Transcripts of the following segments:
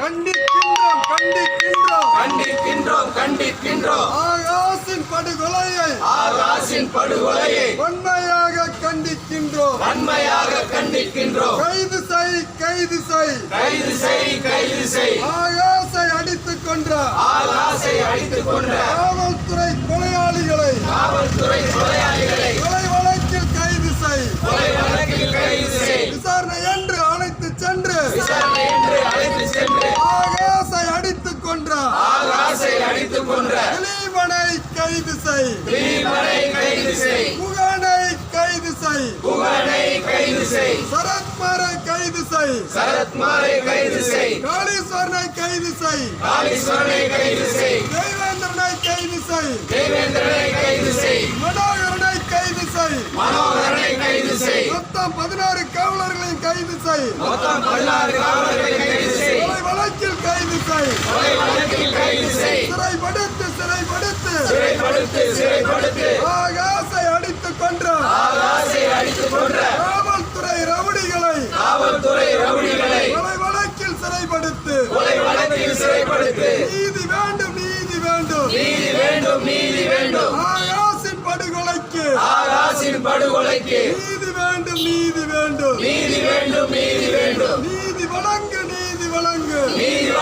கண்டிக்கின்றோம் கண்டிக்கின்றோம் கண்டிக்கின்றோம் கண்டிக்கின்றோம் ஆகாசின் படுகொலையை வன்மையாக கண்டிக்கின்றோம் கைது செய் கைது செய் ஆகாசை அடித்துக் கொன்ற காவல்துறை கொலையாளிகளை கொலை வழக்கில் கைது செய் விசாரணை என்று அழைத்து சென்று ஆகாசை அடித்துக் கொன்ற திலீபனை கைது செய் புகனை கைது செய் சரத்குமாரை கைது செய் காளீஸ்வரனை கைது செய் தேவேந்திரனை கைது செய் மனோகரனை கைது செய் மொத்தம் 16 காவலர்களையும் கைது செய் கொலை வழக்கில் கைது செய் சிறைப்படுத்து ஆகாசை அடித்துக் கொன்ற காவல்துறை ரவுடிகளை கொலை வழக்கில் சிறைப்படுத்து நீதி வேண்டும் ஆகாசின் படுகொலைக்கு நீதி வேண்டும் நீதி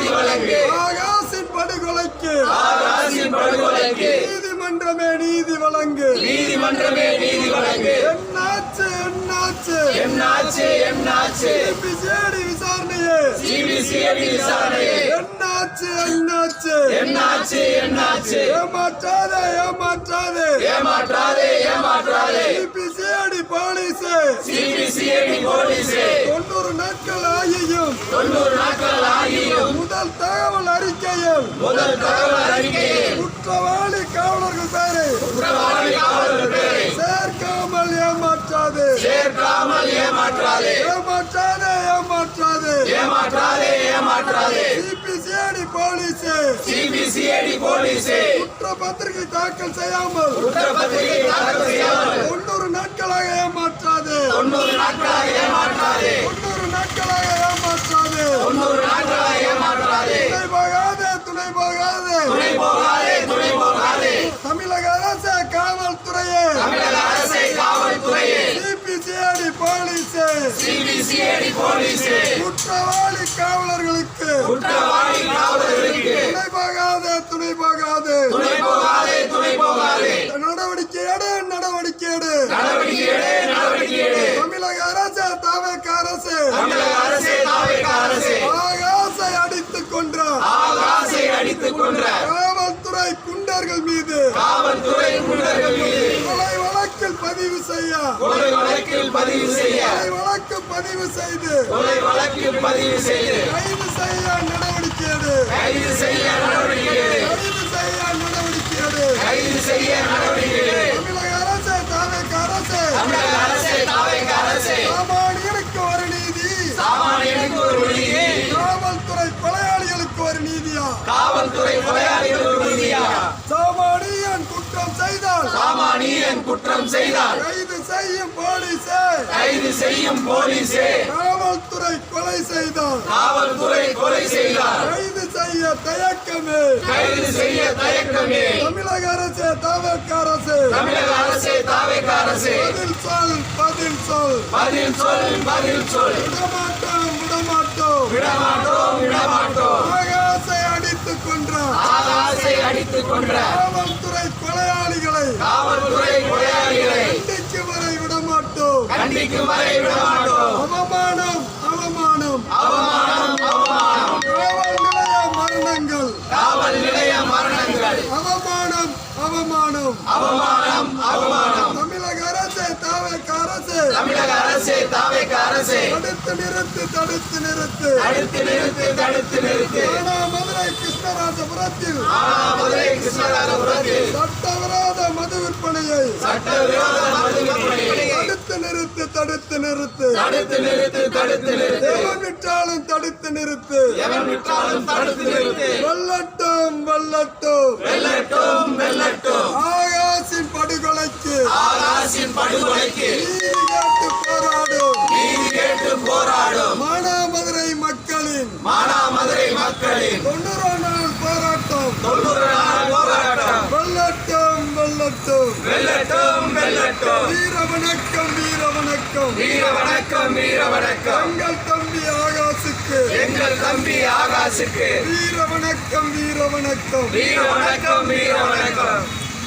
வழங்கு ஆகாசின் படுகொலைக்கு நீதிமன்றமே நீதி வழங்கு என்னாச்சு சிபிசிஐடி விசாரணையே என்னாச்சு ஏமாற்றாதே சிபிசிஐடி போலீஸே 90 நாட்கள் ஆகியும் முதல் தகவல் அறிக்கையில் குற்றவாளி காவலர்கள் பேரை சேர்க்காமல் ஏமாற்றாதே சிபிசிஐடி போலீஸே குற்றப்பத்திரிகை தாக்கல் செய்யாமல் 90 நாட்களாக ஏமாற்றாதே துணை போகாதே தமிழக அரசு காவல்துறையே சிபிசிஐடி போலீஸே குற்றவாளி காவலர்களுக்கு துணை போகாதே நடவடிக்கை எடு தமிழக அரசு தாவேக அரசு ஆகாசை அடித்துக் கொன்ற காவல்துறை குண்டர்கள் மீது கொலை வழக்கில் பதிவு செய்ய வழக்கு பதிவு செய்து கைது செய்ய நடவடிக்கை எடு தமிழக அரசு தாவேக அரசு சாமானியனுக்கு ஒரு நீதி காவல்துறை கொலையாளிகளுக்கு ஒரு நீதியா சாமானியன் குற்றம் செய்தால் கைது செய்யும் போலீஸே காவல்துறை கொலை செய்தால் கைது செய்ய தயக்கமே தமிழக அரசு தாவேக அரசு பதில் சொல் விடமாட்டோம் ஆகாசை அடித்துக் கொன்ற காவல்துறை கொலையாளிகளை கண்டிக்கும் வரை விடமாட்டோம் அவமானம் காவல் நிலைய மரணங்கள் அவமானம் தமிழக அரசு தாவேக அரசு தடுத்து நிறுத்து மதுரை கிருஷ்ணராஜபுரத்தில் சட்டவிரோத மது விற்பனையை தடுத்து நிறுத்து எவன் விட்டாலும் தடுத்து நிறுத்து வெல்லட்டும் ஆகாசின் படுகொலைக்கு நீதி கேட்டு போராடும் மானாமதுரை மக்களின் வெல்லட்டும் வெல்லட்டும் வெல்லட்டும் வீர வணக்கம் வீர வணக்கம் வீர வணக்கம் வீர வணக்கம் எங்கள் தம்பி ஆகாசுக்கு எங்கள் தம்பி ஆகாசுக்கு வீர வணக்கம் வீர வணக்கம் வீர வணக்கம் வீர வணக்கம்